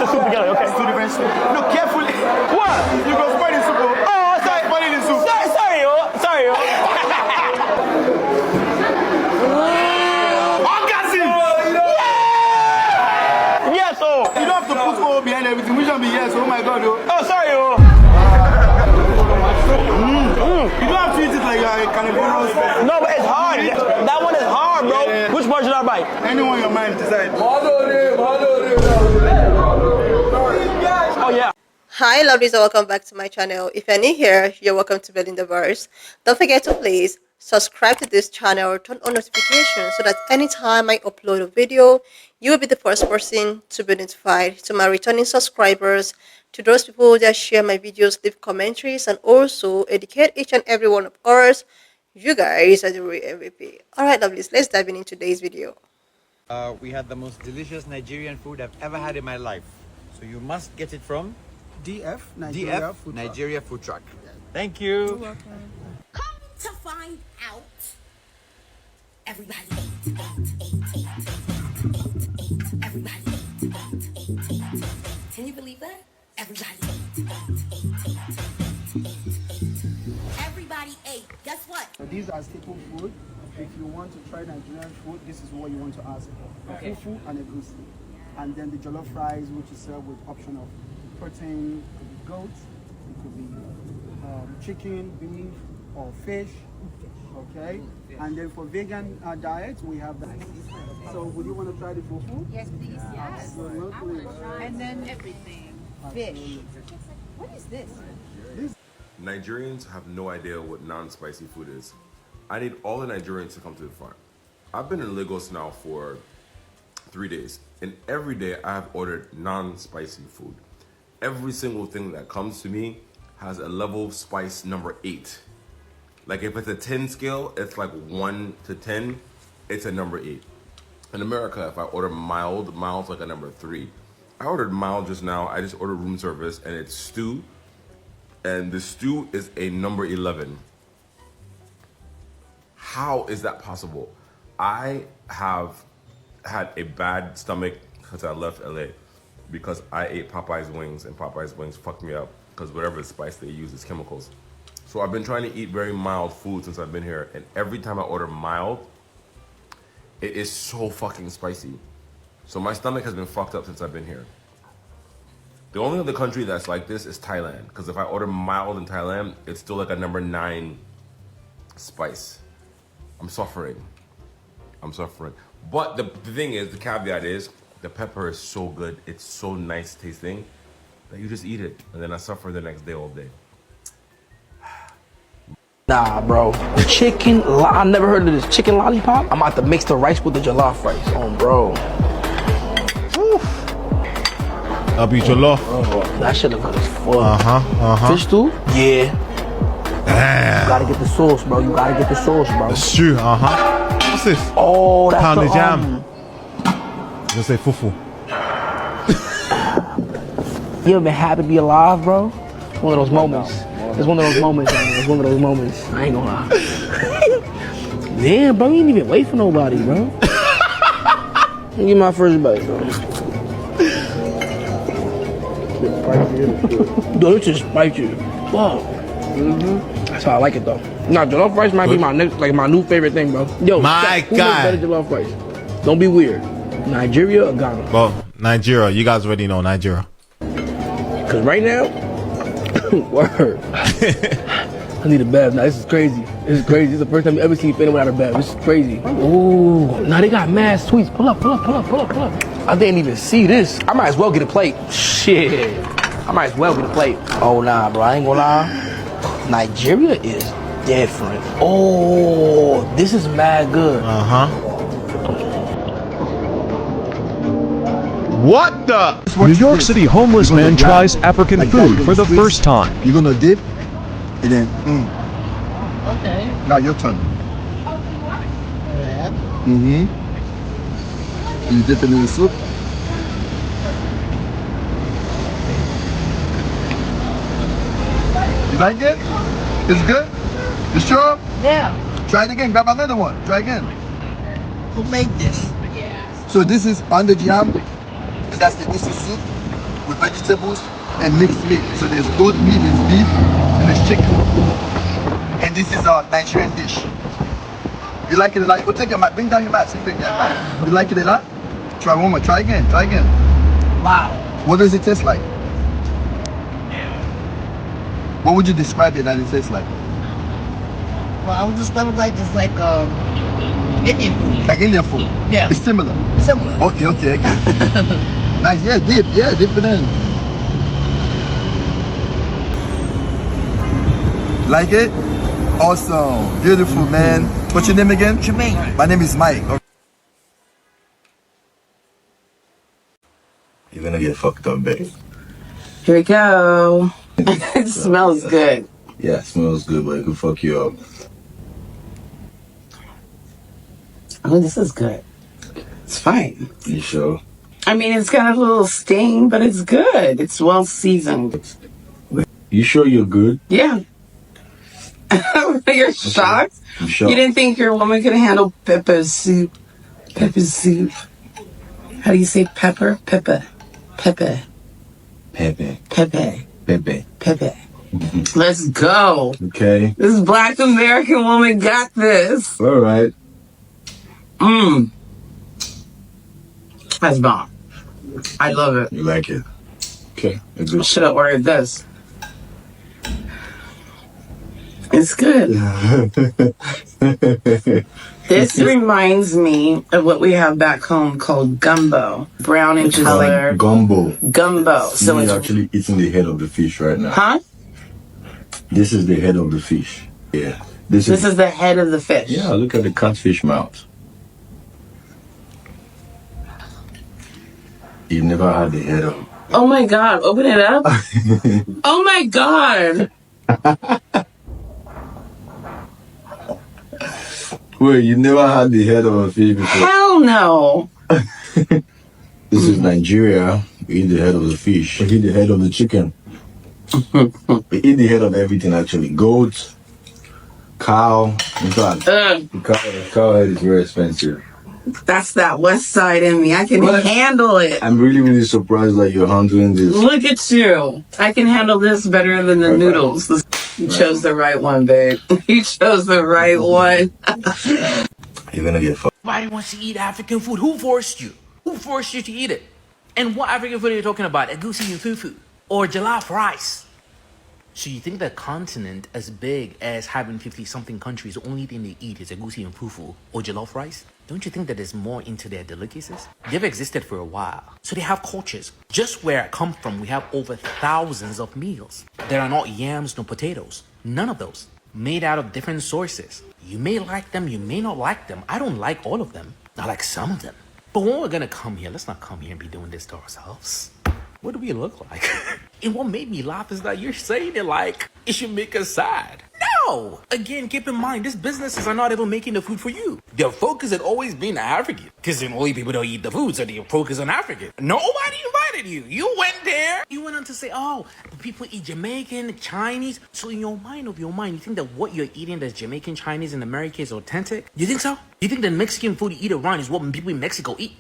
the soup together, okay? Two different soup. Look carefully. What? You go spoil the soup. Oh, sorry. Spoil the soup. Sorry, yo. Sorry, yo. Orgasm! Yes, oh. You don't have to put all behind everything. We should be yes. Oh my God, oh. Oh, sorry, yo. You don't have to eat it like a carnivorous person. No, but it's hard. That one is hard, bro. Yeah. Which part should I bite? Anyone your mind decide. Oh, yeah. Hi lovelies and welcome back to my channel. If you're new here, you're welcome to Belinda Verse. Don't forget to please subscribe to this channel, turn on notifications so that anytime I upload a video, you will be the first person to be notified. To my returning subscribers, to those people that share my videos, leave commentaries, and also educate each and every one of us, you guys are the real MVP. Alright lovelies, let's dive into today's video. We had the most delicious Nigerian food I've ever had in my life. So you must get it from DF, Nigeria DF, food truck. Nigeria Food Truck. Thank you. Come to find out, everybody ate. Everybody ate. Can you believe that? Everybody ate. Everybody ate. Guess what? These are staple food. If you want to try Nigerian food, this is what you want to ask for. A fufu and a goosey. And then the jollof fries, which is served with option of protein. It could be goat, it could be chicken, beef, or fish. Okay? And then for vegan diet, we have that. So would you want to try the fufu? Yes, please. Yes. Absolutely. And then everything. Fish. What is this? Nigerians have no idea what non-spicy food is. I need all the Nigerians to come to the front. I've been in Lagos now for 3 days, and every day I have ordered non-spicy food. Every single thing that comes to me has a level of spice number 8. Like if it's a 10 scale, it's like 1 to 10, it's a number 8. In America, if I order mild, mild's like a number 3. I ordered mild just now. I just ordered room service, and it's stew, and the stew is a number 11. How is that possible? I have had a bad stomach because I left LA because I ate Popeye's wings, and Popeye's wings fucked me up because whatever spice they use is chemicals. So I've been trying to eat very mild food since I've been here, and every time I order mild, it is so fucking spicy. So my stomach has been fucked up since I've been here. The only other country that's like this is Thailand, because if I order mild in Thailand, it's still like a number 9 spice. I'm suffering. But the thing is, the caveat is, the pepper is so good, it's so nice tasting, that you just eat it, and then I suffer the next day all day. Nah, bro. I never heard of this chicken lollipop. I'm about to mix the rice with the jollof rice. Oh, bro. That'll be jollof. Oh, that shit look good as fuck. Fish stew? Yeah. Damn. You gotta get the sauce, bro. You gotta get the sauce, bro. The stew, What's this? Oh, that's Pounded the, jam. Just say fufu. You ever been happy to be alive, bro? It's one of those moments. It's one of those moments, man. It's one of those moments. I ain't gonna lie. Damn, bro, you ain't even wait for nobody, bro. Let me get my first bite, bro. Dude, it's just spicy. Fuck. That's how I like it, though. Nah, jollof rice might be my next, like my new favorite thing, bro. Yo, My who makes God. better jollof rice? Don't be weird. Nigeria or Ghana? Well, Nigeria. You guys already know Nigeria. Cause right now, word. I need a bath. Now this is crazy. This is crazy. This is the first time you ever seen Finn without a bath. This is crazy. Ooh, now they got mad sweets. Pull up. I didn't even see this. I might as well get a plate. Shit. I might as well get a plate. Oh nah, bro. I ain't gonna lie. Nigeria is different. Oh, this is mad good. What the? New York City homeless man tries African food for the first time. You're gonna dip, and then, Okay. Now your turn. You dip it in the soup. You like it? It's good? You sure? Yeah. Try it again. Grab another one. Try again. Who made this? So this is on the jam. That's the goosey soup. with vegetables and mixed meat. So there's goat meat, there's beef, and there's chicken. And this is our Nigerian dish. You like it a lot? Go take your mat. Bring down your mat. You like it a lot? Try one more. Try again. Try again. Wow. What does it taste like? What would you describe it that it tastes like? Well, I would describe it like just like Indian food. Like Indian food? Yeah. It's similar. Similar. Okay, okay. Nice. Yeah, dip it in. Like it? Awesome. Beautiful, man. What's your name again? Jermaine. My name is Mike. You're gonna get fucked up, babe. Here we go. It smells good. Yeah, it smells good, but it could fuck you up. Oh, this is good. It's fine. You sure? I mean, it's got a little sting, but it's good. It's well seasoned. You sure you're good? Yeah. You're shocked? I'm shocked. You didn't think your woman could handle pepper soup? Pepper soup. How do you say pepper? Pepper. Pepper. Pepe. Pepe. Pepe. Pepe. Let's go. Okay. This Black American woman got this. All right. That's bomb. I love it. You like it? Okay. I should have ordered this. It's good. This reminds me of what we have back home called gumbo. Brownish color. Gumbo. Gumbo. So We're it's actually eating the head of the fish right now. Huh? This is the head of the fish. Yeah. This is the head of the fish. Yeah, look at the catfish mouth. You've never had the head of. Oh my god, open it up. Oh my god. Wait, you never had the head of a fish before? Hell no. This is Nigeria. We eat the head of the fish. We eat the head of the chicken. We eat the head of everything actually. Goat, cow. In fact, the cow head is very expensive. That's that West Side in me. I can handle it. I'm really surprised that you're handling this. Look at you. I can handle this better than the noodles. You chose the right one, babe. You chose the right one. You're gonna get fucked. Everybody wants to eat African food. Who forced you? Who forced you to eat it? And what African food are you talking about? Egusi and fufu? Or jollof rice? So you think the continent as big as having 50-something countries, the only thing they eat is egusi and fufu or jollof rice? Don't you think that there's more into their delicacies? They've existed for a while. So they have cultures. Just where I come from, we have over thousands of meals. There are not yams nor potatoes. None of those. Made out of different sources. You may like them, you may not like them. I don't like all of them. I like some of them. But when we're gonna come here, let's not come here and be doing this to ourselves. What do we look like? And what made me laugh is that you're saying it like it should make us sad. No! Again, keep in mind, these businesses are not even making the food for you. Their focus had always been African. Because the only people don't eat the food, so they focus on African. Nobody invited you. You went there. You went on to say, oh, people eat Jamaican, Chinese. So in your mind, you think that what you're eating that's Jamaican, Chinese in America is authentic? You think so? You think the Mexican food you eat around is what people in Mexico eat?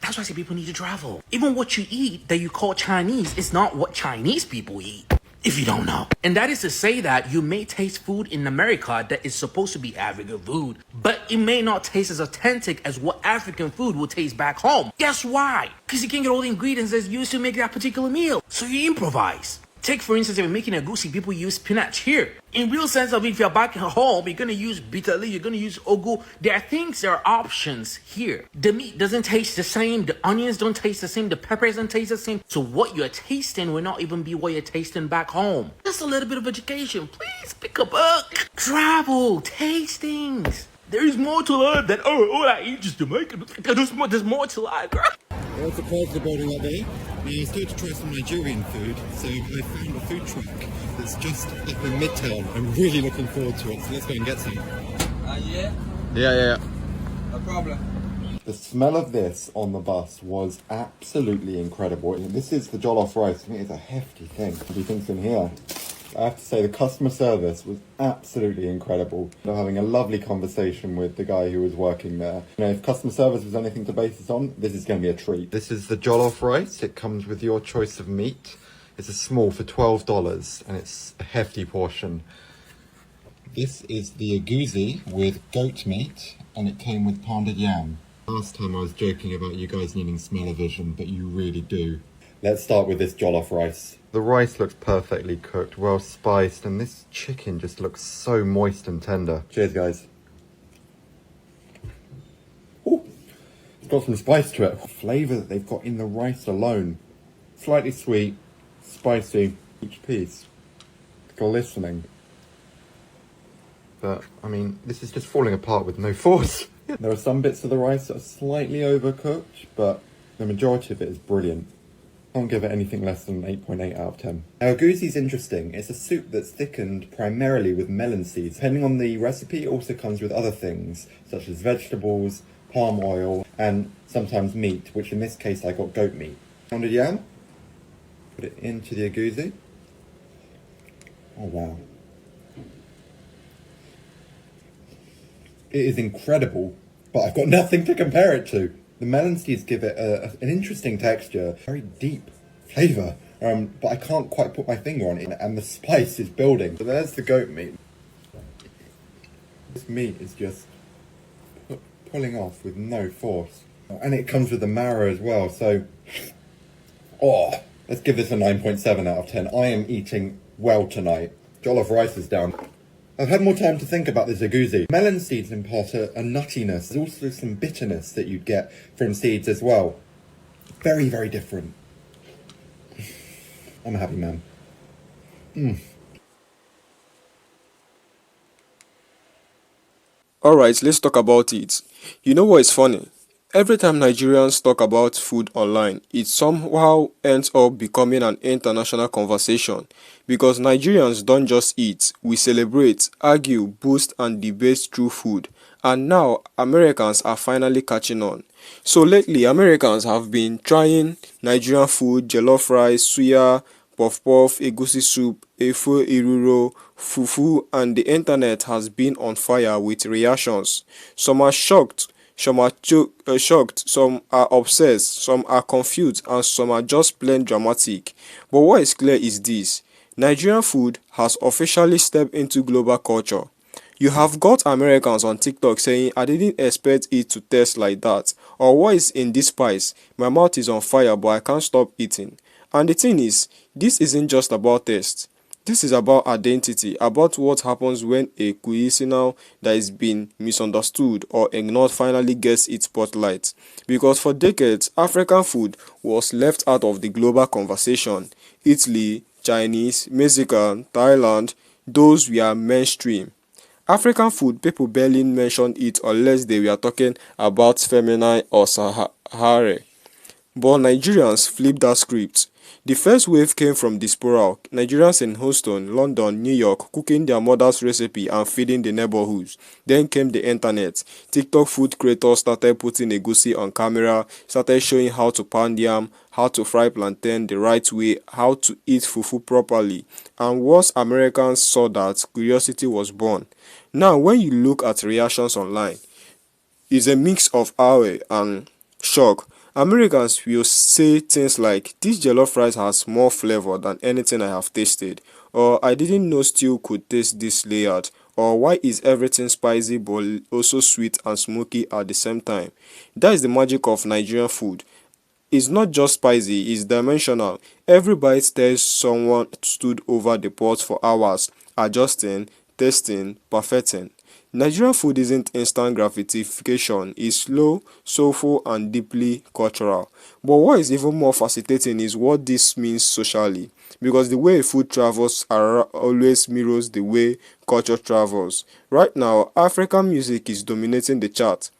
That's why I say people need to travel. Even what you eat that you call Chinese is not what Chinese people eat, if you don't know. And that is to say that you may taste food in America that is supposed to be African food, but it may not taste as authentic as what African food will taste back home. Guess why? Because you can't get all the ingredients that's used to make that particular meal. So you improvise. Take, for instance, if you're making egusi, people use spinach here. In real sense of it, if you're back at home, you're going to use bitter leaf, you're going to use ogu. There are options here. The meat doesn't taste the same. The onions don't taste the same. The peppers don't taste the same. So what you're tasting will not even be what you're tasting back home. Just a little bit of education. Please pick a book. Travel. Taste things. There's more to life than, all I eat is Jamaican. There's more to life, girl. I was surprised the building that day. I was going to try some Nigerian food, so I found a food truck that's just up in Midtown. I'm really looking forward to it, so let's go and get some. Yeah. No problem. The smell of this on the bus was absolutely incredible. This is the jollof rice. I think it's a hefty thing. What do you think's in here? I have to say the customer service was absolutely incredible. They're having a lovely conversation with the guy who was working there. You know, if customer service was anything to base this on, this is going to be a treat. This is the jollof rice. It comes with your choice of meat. It's a small for $12 and it's a hefty portion. This is the agouti with goat meat and it came with pounded yam. Last time I was joking about you guys needing smell-o-vision, but you really do. Let's start with this jollof rice. The rice looks perfectly cooked, well spiced, and this chicken just looks so moist and tender. Cheers, guys. Ooh, it's got some spice to it. The flavour that they've got in the rice alone. Slightly sweet, spicy, each piece. Glistening. But, I mean, this is just falling apart with no force. There are some bits of the rice that are slightly overcooked, but the majority of it is brilliant. I won't give it anything less than an 8.8 out of 10. Now, agouti is interesting. It's a soup that's thickened primarily with melon seeds. Depending on the recipe, it also comes with other things, such as vegetables, palm oil, and sometimes meat, which in this case I got goat meat. Pounded yam, put it into the agouti. Oh wow. It is incredible, but I've got nothing to compare it to. The melon seeds give it an interesting texture, very deep flavour, but I can't quite put my finger on it, and the spice is building. So there's the goat meat. This meat is just pulling off with no force. And it comes with the marrow as well, so... Oh, let's give this a 9.7 out of 10. I am eating well tonight. Jollof rice is down. I've had more time to think about this agouti. Melon seeds impart a nuttiness. There's also some bitterness that you'd get from seeds as well. Very, very different. I'm a happy man. Alright, let's talk about it. You know what is funny? Every time Nigerians talk about food online, it somehow ends up becoming an international conversation because Nigerians don't just eat, we celebrate, argue, boost and debate through food. And now Americans are finally catching on. So lately Americans have been trying Nigerian food, jollof rice, suya, puff puff, egusi soup, efo iruro, fufu, and the internet has been on fire with reactions. Some are shocked. Some are shocked, some are obsessed, some are confused, and some are just plain dramatic. But what is clear is this: Nigerian food has officially stepped into global culture. You have got Americans on TikTok saying, "I didn't expect it to taste like that," or "What is in this spice? My mouth is on fire but I can't stop eating." And the thing is, this isn't just about taste. This is about identity, about what happens when a cuisine that has been misunderstood or ignored finally gets its spotlight. Because for decades, African food was left out of the global conversation. Italy, Chinese, Mexican, Thailand, those were mainstream. African food, people barely mentioned it unless they were talking about feminine or Sahara. But Nigerians flipped that script. The first wave came from diaspora, Nigerians in Houston, London, New York, cooking their mother's recipe and feeding the neighborhoods. Then came the internet. TikTok food creators started putting egusi on camera, started showing how to pound yam, how to fry plantain the right way, how to eat fufu properly. And once Americans saw that, curiosity was born. Now, when you look at reactions online, it's a mix of awe and shock. Americans will say things like, "This jollof rice has more flavor than anything I have tasted," or "I didn't know stew could taste this layered," or "Why is everything spicy but also sweet and smoky at the same time?" That is the magic of Nigerian food. It's not just spicy, it's dimensional. Every bite tells someone stood over the pot for hours, adjusting, tasting, perfecting. Nigerian food isn't instant gratification, it's slow, soulful and deeply cultural. But what is even more fascinating is what this means socially, because the way food travels always mirrors the way culture travels. Right now, African music is dominating the chart.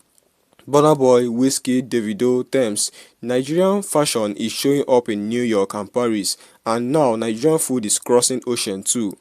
Burna Boy, Wizkid, Davido, Tems. Nigerian fashion is showing up in New York and Paris, and now Nigerian food is crossing ocean too.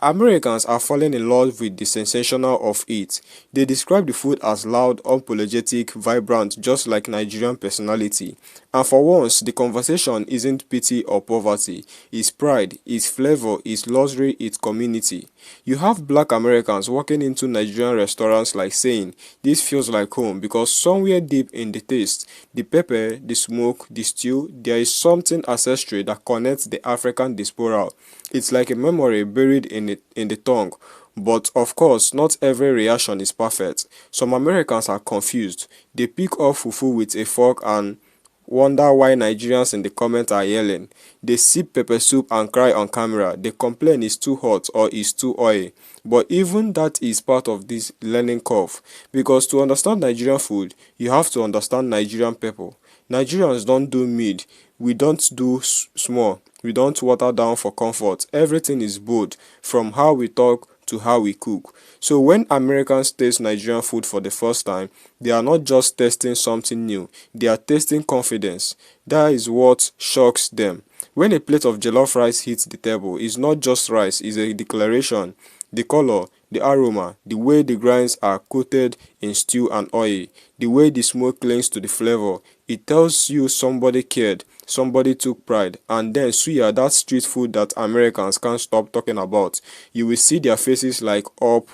Americans are falling in love with the sensational of it. They describe the food as loud, unapologetic, vibrant, just like Nigerian personality. And for once, the conversation isn't pity or poverty, it's pride, it's flavor, it's luxury, it's community. You have black Americans walking into Nigerian restaurants like saying, "This feels like home," because somewhere deep in the taste, the pepper, the smoke, the stew, there is something ancestral that connects the African diaspora. It's like a memory buried in the tongue. But of course, not every reaction is perfect. Some Americans are confused. They pick up fufu with a fork and wonder why Nigerians in the comments are yelling. They sip pepper soup and cry on camera. They complain it's too hot or it's too oily. But even that is part of this learning curve. Because to understand Nigerian food, you have to understand Nigerian people. Nigerians don't do mid. We don't do small. We don't water down for comfort. Everything is bold, from how we talk to how we cook. So when Americans taste Nigerian food for the first time, they are not just tasting something new, they are tasting confidence. That is what shocks them. When a plate of jollof rice hits the table, it's not just rice, it's a declaration. The color, the aroma, the way the grinds are coated in stew and oil, the way the smoke clings to the flavor, it tells you somebody cared, somebody took pride. And then suya, that street food that Americans can't stop talking about. You will see their faces like, up,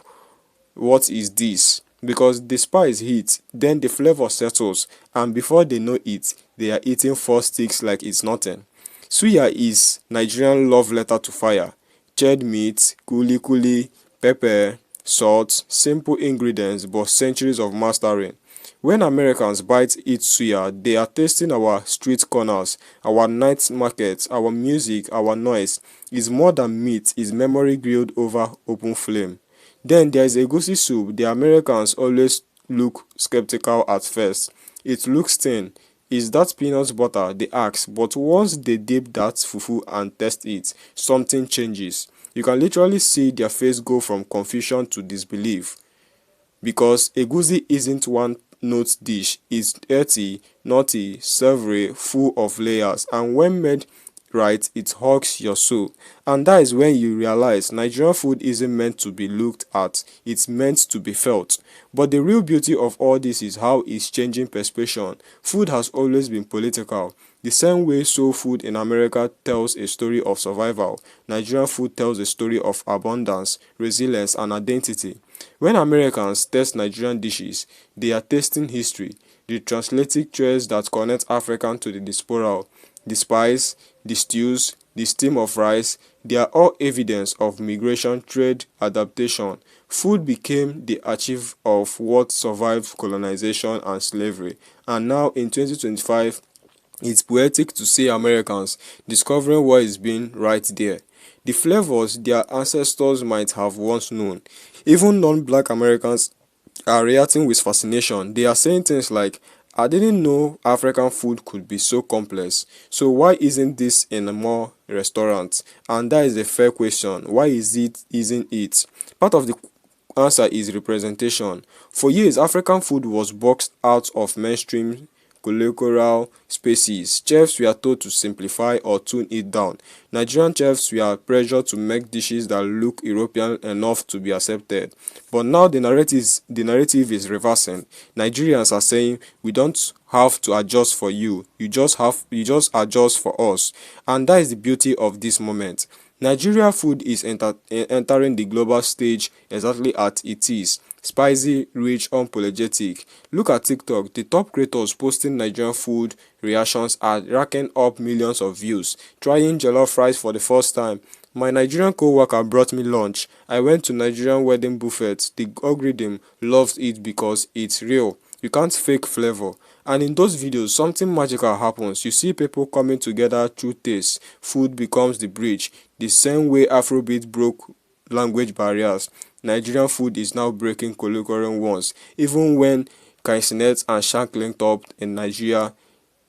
what is this? Because the spice hits, then the flavor settles, and before they know it, they are eating 4 sticks like it's nothing. Suya is Nigerian love letter to fire. Charred meat, kuli kuli, pepper, salt, simple ingredients but centuries of mastering. When Americans eat suya, they are tasting our street corners, our night markets, our music, our noise. It's more than meat, it's memory grilled over open flame. Then there is egusi soup. The Americans always look skeptical at first. It looks thin. Is that peanut butter? They ask. But once they dip that fufu and test it, something changes. You can literally see their face go from confusion to disbelief. Because egusi isn't one note dish. It's earthy, nutty, savory, full of layers, and when made right, it hugs your soul. And that is when you realize Nigerian food isn't meant to be looked at, it's meant to be felt. But the real beauty of all this is how it's changing perception. Food has always been political. The same way soul food in America tells a story of survival, Nigerian food tells a story of abundance, resilience, and identity. When Americans taste Nigerian dishes, they are tasting history, the transatlantic threads that connect African to the diaspora. The spice, the stews, the steam of rice, they are all evidence of migration, trade, adaptation. Food became the archive of what survived colonization and slavery. And now in 2025, it's poetic to see Americans discovering what is being right there. The flavors their ancestors might have once known. Even non-black Americans are reacting with fascination. They are saying things like, "I didn't know African food could be so complex. So why isn't this in more restaurants?" And that is a fair question. Why isn't it? Part of the answer is representation. For years, African food was boxed out of mainstream colloquial spaces. Chefs were told to simplify or tune it down. Nigerian chefs were pressured to make dishes that look European enough to be accepted. But now the narrative is reversing. Nigerians are saying, "We don't have to adjust for you. You just adjust for us." And that is the beauty of this moment. Nigeria food is entering the global stage exactly as it is. Spicy, rich, unapologetic. Look at TikTok. The top creators posting Nigerian food reactions are racking up millions of views. Trying jollof rice for the first time. My Nigerian co-worker brought me lunch. I went to Nigerian wedding buffet. The algorithm loves it because it's real. You can't fake flavor. And in those videos, something magical happens. You see people coming together through taste. Food becomes the bridge. The same way Afrobeat broke language barriers, Nigerian food is now breaking colloquial ones. Even when Kaisinet and Shank linked up in Nigeria,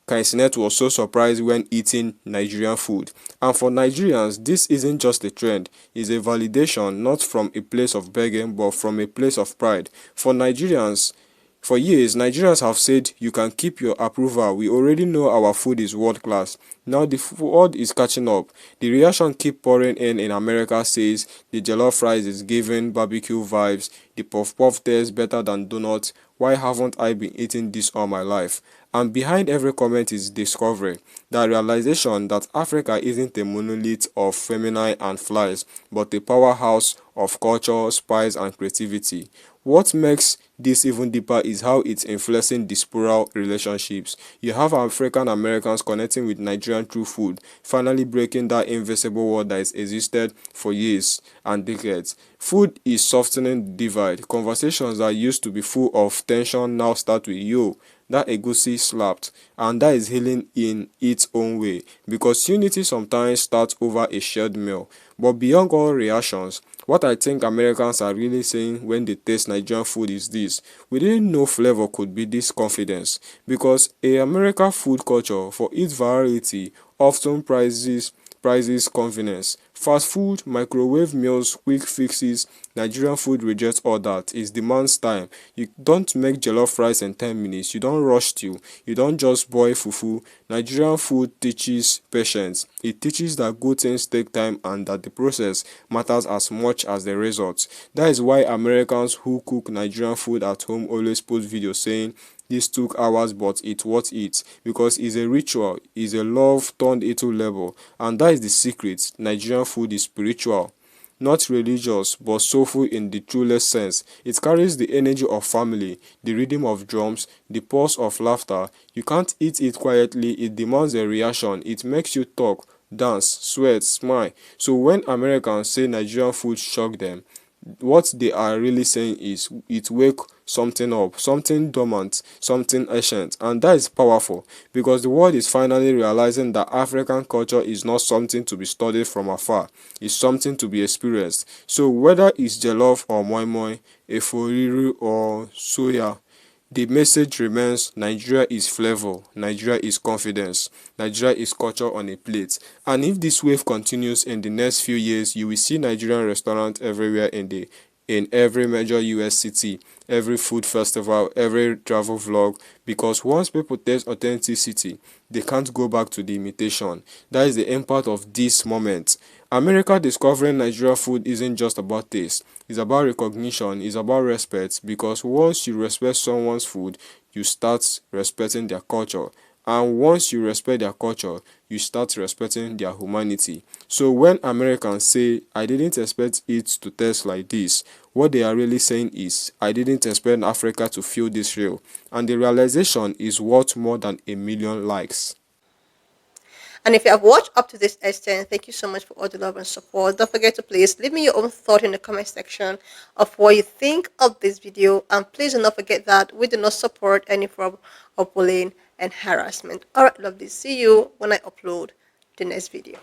Kaisinet was so surprised when eating Nigerian food. And for Nigerians, this isn't just a trend, it's a validation, not from a place of begging, but from a place of pride. For Nigerians, For years, Nigerians have said, you can keep your approval, we already know our food is world class. Now the world is catching up. The reaction keep pouring in America says the jollof rice is giving barbecue vibes, the puff puff tastes better than donuts, why haven't I been eating this all my life? And behind every comment is discovery, the realization that Africa isn't a monolith of feminine and flies, but a powerhouse of culture, spice and creativity. What makes this even deeper is how it's influencing diaspora relationships. You have African Americans connecting with Nigerian through food, finally breaking that invisible wall that has existed for years and decades. Food is softening the divide. Conversations that used to be full of tension now start with "yo, that egusi slapped," and that is healing in its own way, because unity sometimes starts over a shared meal. But beyond all reactions, what I think Americans are really saying when they taste Nigerian food is this: we didn't know flavor could be this confidence, because a American food culture, for its variety, often prizes convenience. Fast food, microwave meals, quick fixes. Nigerian food rejects all that. It demands time. You don't make jollof rice in 10 minutes. You don't rush stew. You don't just boil fufu. Nigerian food teaches patience. It teaches that good things take time and that the process matters as much as the results. That is why Americans who cook Nigerian food at home always post videos saying, "This took hours, but it's worth it," because it's a ritual, it's a love turned into labor, and that is the secret. Nigerian food is spiritual, not religious, but soulful in the truest sense. It carries the energy of family, the rhythm of drums, the pulse of laughter. You can't eat it quietly, it demands a reaction, it makes you talk, dance, sweat, smile. So when Americans say Nigerian food shock them, what they are really saying is it wake something up, something dormant, something ancient, and that is powerful because the world is finally realizing that African culture is not something to be studied from afar, it's something to be experienced. So whether it's jollof or moi moi, eforiru or soya, the message remains: Nigeria is flavor, Nigeria is confidence, Nigeria is culture on a plate. And if this wave continues in the next few years, you will see Nigerian restaurants everywhere in every major US city, every food festival, every travel vlog, because once people taste authenticity, they can't go back to the imitation. That is the impact of this moment. America discovering Nigerian food isn't just about taste, it's about recognition, it's about respect, because once you respect someone's food, you start respecting their culture. And once you respect their culture, you start respecting their humanity. So when Americans say, "I didn't expect it to taste like this," what they are really saying is, "I didn't expect Africa to feel this real." And the realization is worth more than a million likes. And if you have watched up to this extent, thank you so much for all the love and support. Don't forget to please leave me your own thought in the comment section of what you think of this video. And please do not forget that we do not support any form of bullying and harassment. Alright, lovely. See you when I upload the next video.